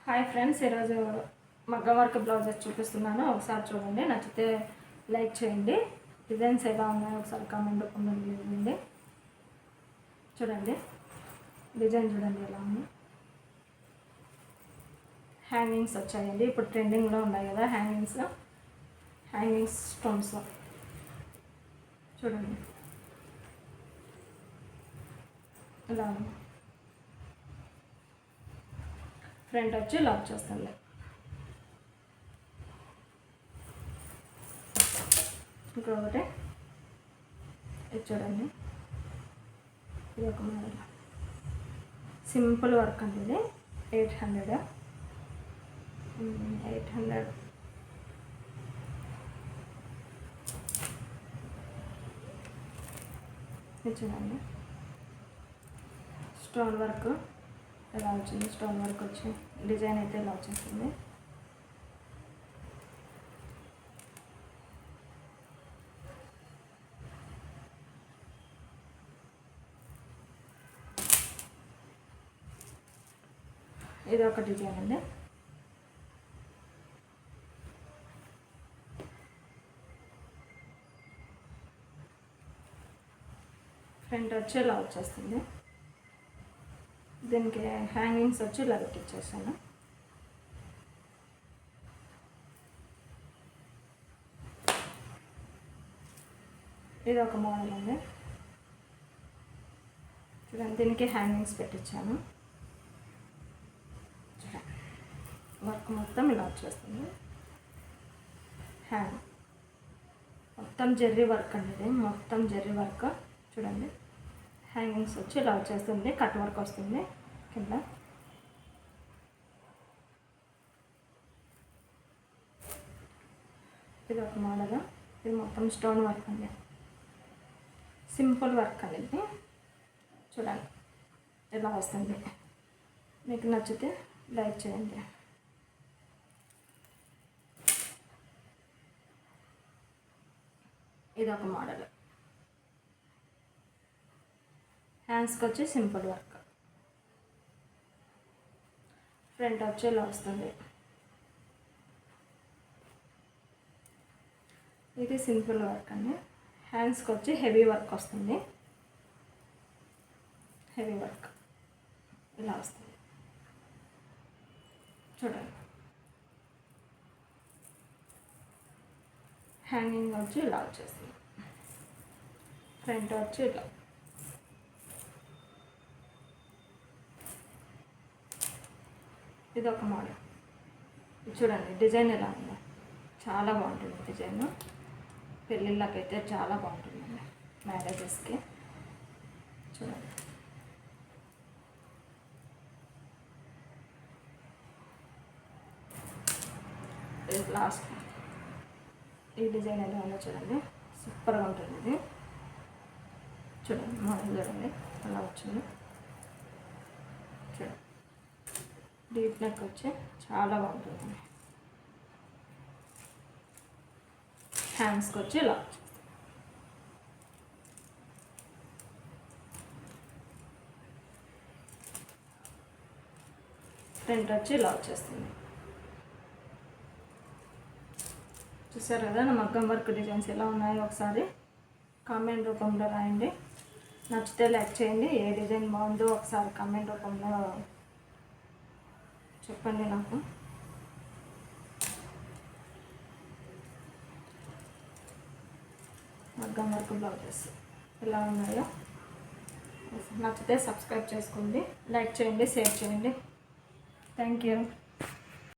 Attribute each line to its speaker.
Speaker 1: Hi friends, ఈరోజు మగ్గం work blouses చూపిస్తున్నాను. ఒకసారి చూడండి, నచ్చితే లైక్ చేయండి. డిజైన్స్ ఎలా ఉన్నాయో ఒకసారి కామెంట్ రూపంలో ఇవ్వండి. చూడండి, డిజైన్ చూడండి ఎలా ఉంది. హ్యాంగింగ్స్ వచ్చాయండి, ఇప్పుడు ట్రెండింగ్లో ఉన్నాయి కదా హ్యాంగింగ్స్ స్టోన్స్. చూడండి ఇలా ఉంది. ఫ్రంట్ వచ్చి లాక్ చేస్తుంది. ఇంకొకటి ఇది చూడండి, ఇది ఒక మోడల్ సింపుల్ వర్క్ అండి. ఇది 800 ఇది చూడండి. స్టోన్ వర్క్ ఎలా వచ్చింది, స్టోన్ వర్క్ వచ్చి డిజైన్ అయితే ఇలా వచ్చేస్తుంది. ఇది ఒక డిజైన్ అండి. ఫ్రంట్ వచ్చి ఇలా వచ్చేస్తుంది. దీనికి హ్యాంగింగ్స్ వచ్చి ఇలా పెట్టించేసాను. ఇది ఒక మోడల్ అండి. చూడండి, దీనికి హ్యాంగింగ్స్ పెట్టించాను. చూడండి, వర్క్ మొత్తం ఇలా వచ్చేస్తుంది. హ్యాంగ్ మొత్తం జెర్రీ వర్క్ అండి. ఇది మొత్తం జెర్రీ వర్క్. చూడండి, హ్యాంగింగ్స్ వచ్చి ఇలా వచ్చేస్తుంది. కట్ వర్క్ వస్తుంది కింద. ఇది ఒక మోడల్. ఇది మొత్తం స్టోన్ వర్క్ అండి, సింపుల్ వర్క్ అండి. ఇది చూడండి ఇలా వస్తుంది. మీకు నచ్చితే లైక్ చేయండి. ఇది ఒక మోడల్. హ్యాండ్స్కి వచ్చి సింపుల్ వర్క్. ఫ్రంట్ వచ్చి ఇలా వస్తుంది. ఇది సింపుల్ వర్క్ అండి. హ్యాండ్స్కి వచ్చి హెవీ వర్క్ వస్తుంది. హెవీ వర్క్ ఇలా వస్తుంది. చూడండి, హ్యాంగింగ్ వచ్చి ఇలా వచ్చేస్తుంది. ఫ్రంట్ వచ్చి ఇలా. ఇది ఒక మోడల్. చూడండి, డిజైన్ ఎలా ఉందో చాలా బాగుంటుంది. డిజైన్ పెళ్ళిళ్ళకైతే చాలా బాగుంటుందండి, మ్యారేజెస్కి. చూడండి, ఇది లాస్ట్. ఈ డిజైన్ ఎలా ఉందో చూడండి, సూపర్గా ఉంటుంది. ఇది చూడండి, మోడల్ చూడండి అలా వచ్చింది. చూడండి, డీప్ నెక్ వచ్చి చాలా బాగుంటుంది. హ్యాండ్స్కి వచ్చి ఇలా ఫ్రంట్ వచ్చి ఇలా వచ్చేస్తుంది. చూసారు కదా నా మగ్గం వర్క్ డిజైన్స్ ఎలా ఉన్నాయో ఒకసారి కామెంట్ రూపంలో రాయండి. నచ్చితే లైక్ చేయండి. ఏ డిజైన్ బాగుందో ఒకసారి కామెంట్ రూపంలో చెప్పండి నాకు. మగ్గం వర్క్ బ్లౌజెస్ ఎలా ఉన్నాయో నచ్చితే సబ్స్క్రైబ్ చేసుకోండి, లైక్ చేయండి, షేర్ చేయండి. Thank you.